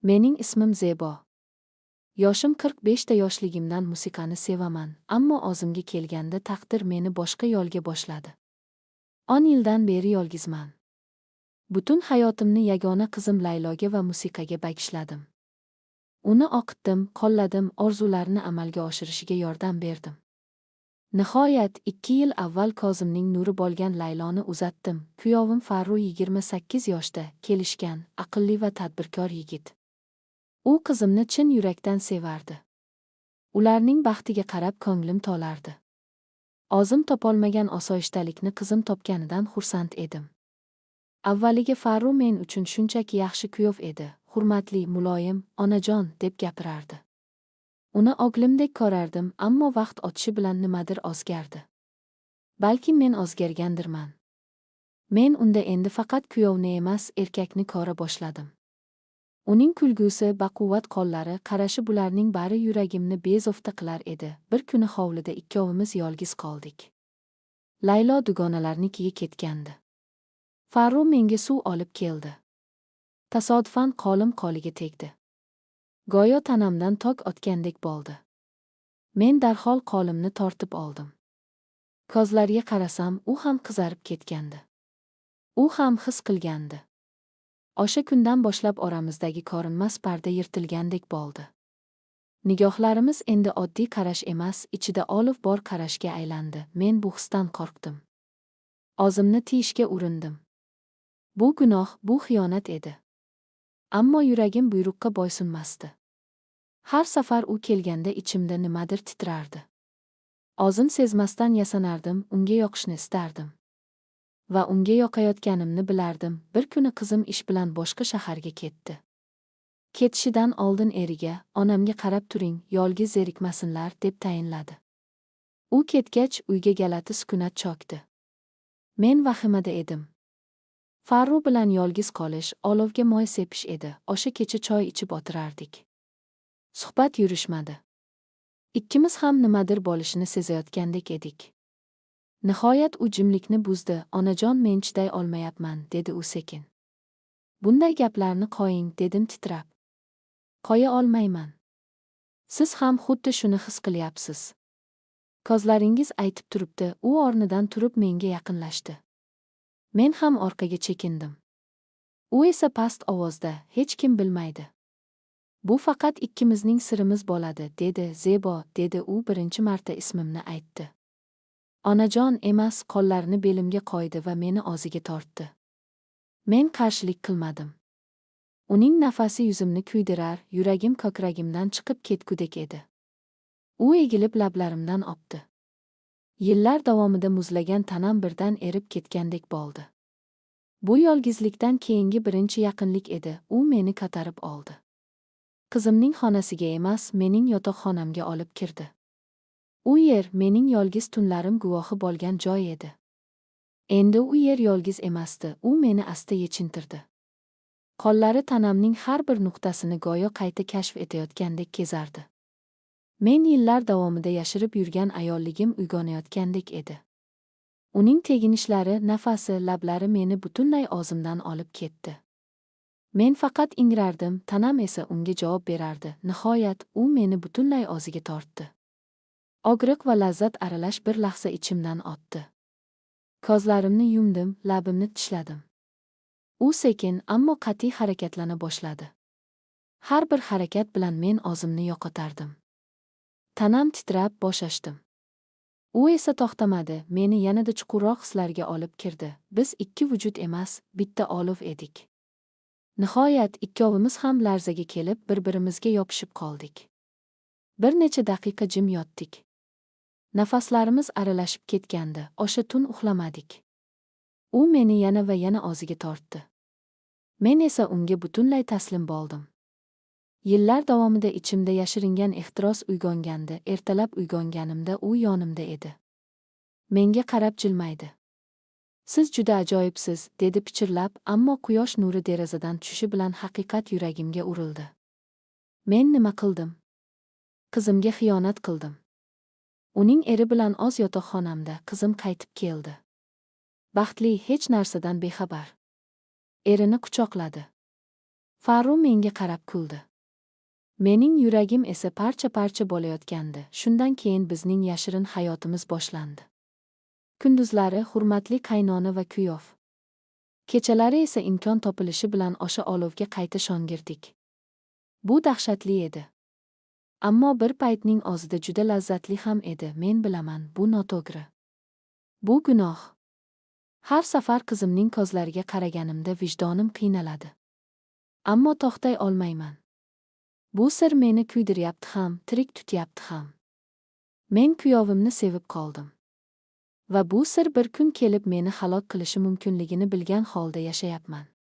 Mening ismim Zebo. Yoshim 45 ta yoshligimdan musiqani sevaman, ammo o'zimga kelganda taqdir meni boshqa yo'lga boshladi. 10 yildan beri yolg'izman. Butun hayotimni yagona qizim Layloga va musiqaga bag'ishladim. Uni o'qitdim, qo'lladim, orzularini amalga oshirishiga yordam berdim. Nihoyat 2 yil avval ko'zimning nuri bo'lgan Layloni uzatdim. Kuyovim Farru 28 yoshda, kelishgan, aqlli va tadbirkor yigit. U qizimni chin yurakdan sevardi. Ularning baxtiga qarab ko'nglim to'lardi. O'zim topolmagan osoyishtalikni qizim topganidan xursand edim. Avvaliga Farru men uchun shunchaki yaxshi kuyov edi, hurmatli, muloyim, onajon deb gapirardi. Uni o'g'limdek ko'rardim, ammo vaqt o'tishi bilan nimadir o'zgardi. Balki men o'zgargandirman. Men unda endi faqat kuyovni emas, erkakni ko'ra boshladim. Uning kulgusi, baquvvat qo'llari, qarashi bularning bari yuragimni bezovta qilar edi. Bir kuni hovlida ikkovimiz yolg'iz qoldik. Laylo dugonalarnikiga ketgandi. Farru menga suv olib keldi. Tasodifan qo'lim qo'liga tegdi. Go'yo tanamdan tok o'tgandek bo'ldi. Men darhol qo'limni tortib oldim. Ko'zlariga qarasam, u ham qizarib ketgandi. U ham his qilgandi. O'sha kundan boshlab oramizdagi ko'rinmas parda yirtilgandek bo'ldi. Nigohlarimiz endi oddiy qarash emas, ichida olov bor qarashga aylandi. Men bu hisdan qo'rqdim. O'zimni tiyishga urindim. Bu gunoh, bu xiyonat edi. Ammo yuragim buyruqqa bo'ysunmasdi. Har safar u kelganda ichimda nimadir titrardi. O'zim sezmasdan yasanardim, unga yoqishni istardim. Va unga yoqayotganimni bilardim. Bir kuni qizim ish bilan boshqa shaharga ketdi. Ketishidan oldin eriga, onamga qarab turing, yolg'iz zerikmasinlar deb tayinladi. U ketgach, uyga galati sukunat cho'kdi. Men vahimada edim. Farru bilan yolg'iz qolish, olovga moy sepish edi. O'sha kecha choy ichib o'tirardik. Suhbat yurishmadi. Ikkimiz ham nimadir bo'lishini sezayotgandek edik. Nihoyat u jimlikni buzdi. Onajon, men chiday olmayapman, dedi u sekin. Bunday gaplarni qo'ying, dedim titrab. Qo'ya olmayman. Siz ham xuddi shuni his qilyapsiz. Ko'zlaringiz aytib turibdi. U o'rnidan turib menga yaqinlashdi. Men ham orqaga chekindim. U esa past ovozda, hech kim bilmaydi. Bu faqat ikkimizning sirimiz bo'ladi, dedi. Zebo, dedi u birinchi marta ismimni aytdi. Onajon emas, qo'llarini belimga qo'ydi va meni o'ziga tortdi. Men qarshilik qilmadim. Uning nafasi yuzimni kuydirar, yuragim ko'kragimdan chiqib ketgudek edi. U egilib lablarimdan o'pdi. Yillar davomida muzlagan tanam birdan erib ketgandek bo'ldi. Bu yolg'izlikdan keyingi birinchi yaqinlik edi. U meni ko'tarib oldi. Qizimning xonasiga emas, mening yotoqxonamga olib kirdi. U yer mening yolg'iz tunlarim guvohi bo'lgan joy edi. Endi u yer yolg'iz emasdi, u meni asta yechintirdi. Qo'llari tanamning har bir nuqtasini go'yo qayta kashf etayotgandek kezardi. Men yillar davomida yashirib yurgan ayolligim uyg'onayotgandek edi. Uning teginishlari, nafasi, lablari meni butunlay o'zimdan olib ketdi. Men faqat ingrardim, tanam esa unga javob berardi. Nihoyat u meni butunlay o'ziga tortdi. Og'riq va lazzat aralash bir lahza ichimdan o'tdi. Ko'zlarimni yumdim, labimni tishladim. U sekin, ammo qat'iy harakatlana boshladi. Har bir harakat bilan men o'zimni yo'qotardim. Tanam titrab bo'shashdim. U esa to'xtamadi, meni yanada chuqurroq hislarga olib kirdi. Biz ikki vujud emas, bitta olov edik. Nihoyat ikkovimiz ham larzaga kelib, bir-birimizga yopishib qoldik. Bir necha daqiqa jim yotdik. Nafaslarimiz aralashib ketgandi. O'sha tun uxlamadik. U meni yana va yana o'ziga tortdi. Men esa unga butunlay taslim bo'ldim. Yillar davomida ichimda yashiringan ehtiros uyg'ongandi. Ertalab uyg'onganimda u yonimda edi. Menga qarab jilmaydi. Siz juda ajoyibsiz, dedi pichirlab, ammo quyosh nuri derazadan tushishi bilan haqiqat yuragimga urildi. Men nima qildim? Qizimga xiyonat qildim. Uning eri bilan o'z yotoqxonamda qizim qaytib keldi. Baxtli, hech narsadan bexabar. Erini quchoqladi. Faru menga qarab kuldi. Mening yuragim esa parcha-parcha bo'layotgandi. Shundan keyin bizning yashirin hayotimiz boshlandi. Kunduzlari hurmatli qaynona va kuyov. Kechalari esa imkon topilishi bilan o'sha olovga qayta shongirdik. Bu dahshatli edi. Ammo bir paytning o'zida juda lazzatli ham edi. Men bilaman, bu noto'g'ri. Bu gunoh. Har safar qizimning ko'zlariga qaraganimda vijdonim qiynaladi. Ammo to'xtay olmayman. Bu sir meni kuydiryapti ham, tirik tutyapti ham. Men kuyovimni sevib qoldim. Va bu sir bir kun kelib meni halok qilishi mumkinligini bilgan holda yashayapman.